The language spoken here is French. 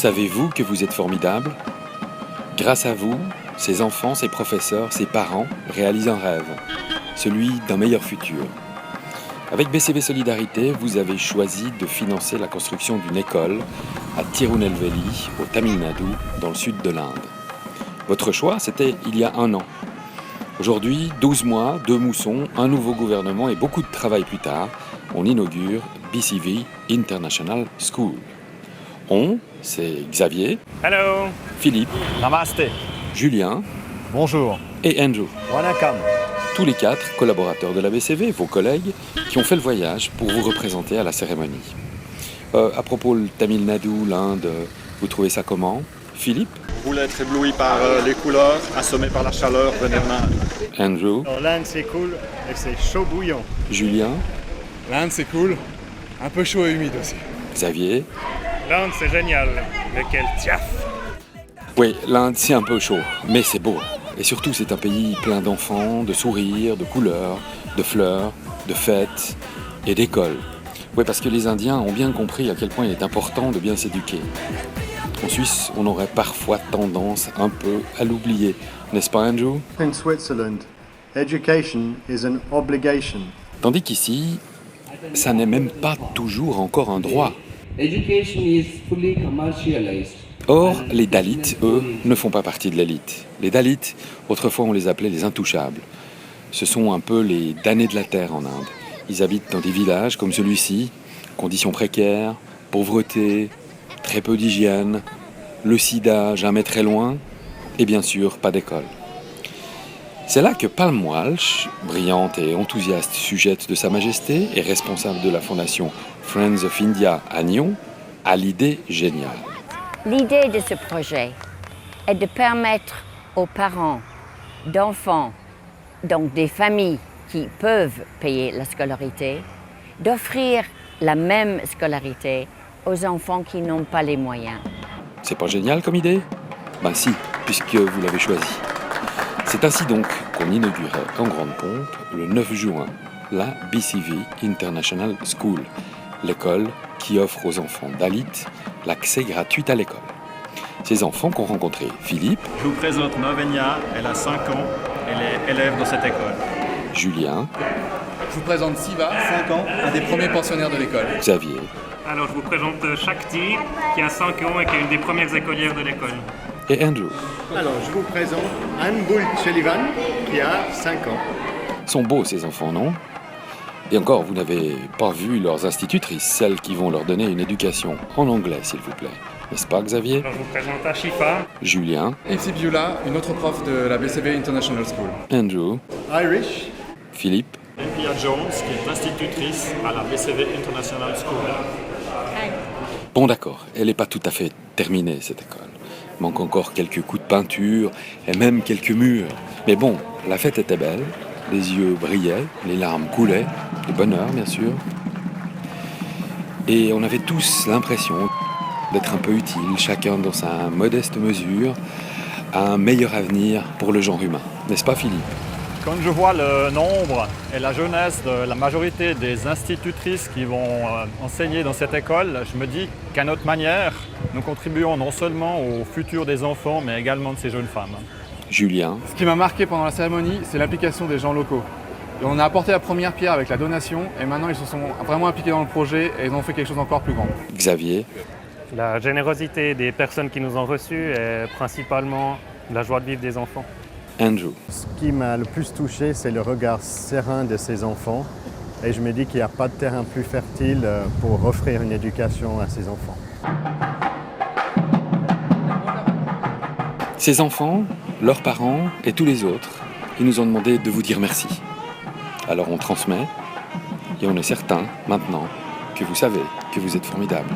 Savez-vous que vous êtes formidable ? Grâce à vous, ces enfants, ces professeurs, ces parents réalisent un rêve, celui d'un meilleur futur. Avec BCV Solidarité, vous avez choisi de financer la construction d'une école à Tirunelveli, au Tamil Nadu, dans le sud de l'Inde. Votre choix, c'était il y a 1 an. Aujourd'hui, 12 mois, 2 moussons, un nouveau gouvernement et beaucoup de travail plus tard, on inaugure BCV International School. C'est Xavier, Hello, Philippe, namaste, Julien bonjour, et Andrew. wanakam. Tous les 4 collaborateurs de la BCV, vos collègues, qui ont fait le voyage pour vous représenter à la cérémonie. À propos le Tamil Nadu, l'Inde, vous trouvez ça comment ? Philippe ? Vous voulez être ébloui par les couleurs, assommé par la chaleur, venez en Inde. Andrew, L'Inde c'est cool et c'est chaud bouillant. Julien, L'Inde c'est cool, un peu chaud et humide aussi. Xavier. L'Inde c'est génial, mais quel tiaf. Oui, l'Inde c'est un peu chaud, mais c'est beau. Et surtout c'est un pays plein d'enfants, de sourires, de couleurs, de fleurs, de fêtes et d'écoles. Oui, parce que les Indiens ont bien compris à quel point il est important de bien s'éduquer. En Suisse, on aurait parfois tendance un peu à l'oublier, n'est-ce pas Andrew ? In Switzerland, education is an obligation. Tandis qu'ici, ça n'est même pas toujours encore un droit. Education is fully commercialized. Or, les Dalits, eux, ne font pas partie de l'élite. Les Dalits, autrefois on les appelait les intouchables. Ce sont un peu les damnés de la terre en Inde. Ils habitent dans des villages comme celui-ci, conditions précaires, pauvreté, très peu d'hygiène, le sida jamais très loin, et bien sûr pas d'école. C'est là que Palm Walsh, brillante et enthousiaste sujette de Sa Majesté et responsable de la fondation Friends of India à Nyon, a l'idée géniale. L'idée de ce projet est de permettre aux parents d'enfants, donc des familles qui peuvent payer la scolarité, d'offrir la même scolarité aux enfants qui n'ont pas les moyens. C'est pas génial comme idée ? Ben si, puisque vous l'avez choisi. C'est ainsi donc qu'on inaugurait en grande pompe, le 9 juin, la BCV International School, l'école qui offre aux enfants Dalits l'accès gratuit à l'école. Ces enfants qu'ont rencontré Philippe, Je vous présente Novenia, elle a 5 ans, elle est élève dans cette école. Julien, Je vous présente Siva, 5 ans, un des premiers pensionnaires de l'école. Xavier Alors je vous présente Shakti qui a 5 ans et qui est une des premières écolières de l'école. et Andrew. Alors, je vous présente Anne Boult-Sullivan, qui a 5 ans. Sont beaux ces enfants, non ? Et encore, vous n'avez pas vu leurs institutrices, celles qui vont leur donner une éducation en anglais, s'il vous plaît. N'est-ce pas, Xavier ? Alors je vous présente Ashifa, Julien, Elsie Biula, une autre prof de la BCV International School. Andrew, Irish, Philippe, Pia Jones, qui est institutrice à la BCV International School. Bon d'accord, elle n'est pas tout à fait terminée cette école. Manque encore quelques coups de peinture et même quelques murs. Mais bon, la fête était belle, les yeux brillaient, les larmes coulaient, de bonheur bien sûr. Et on avait tous l'impression d'être un peu utile, chacun dans sa modeste mesure, à un meilleur avenir pour le genre humain. N'est-ce pas Philippe ? quand je vois le nombre et la jeunesse de la majorité des institutrices qui vont enseigner dans cette école, je me dis qu'à notre manière, nous contribuons non seulement au futur des enfants, mais également de ces jeunes femmes. Julien, Ce qui m'a marqué pendant la cérémonie, c'est l'implication des gens locaux. Et on a apporté la première pierre avec la donation et maintenant ils se sont vraiment impliqués dans le projet et ils ont fait quelque chose d'encore plus grand. Xavier, La générosité des personnes qui nous ont reçus est principalement la joie de vivre des enfants. Andrew. Ce qui m'a le plus touché, c'est le regard serein de ces enfants. Et je me dis qu'il n'y a pas de terrain plus fertile pour offrir une éducation à ces enfants. Ces enfants, leurs parents et tous les autres, ils nous ont demandé de vous dire merci. Alors on transmet et on est certain maintenant que vous savez que vous êtes formidables.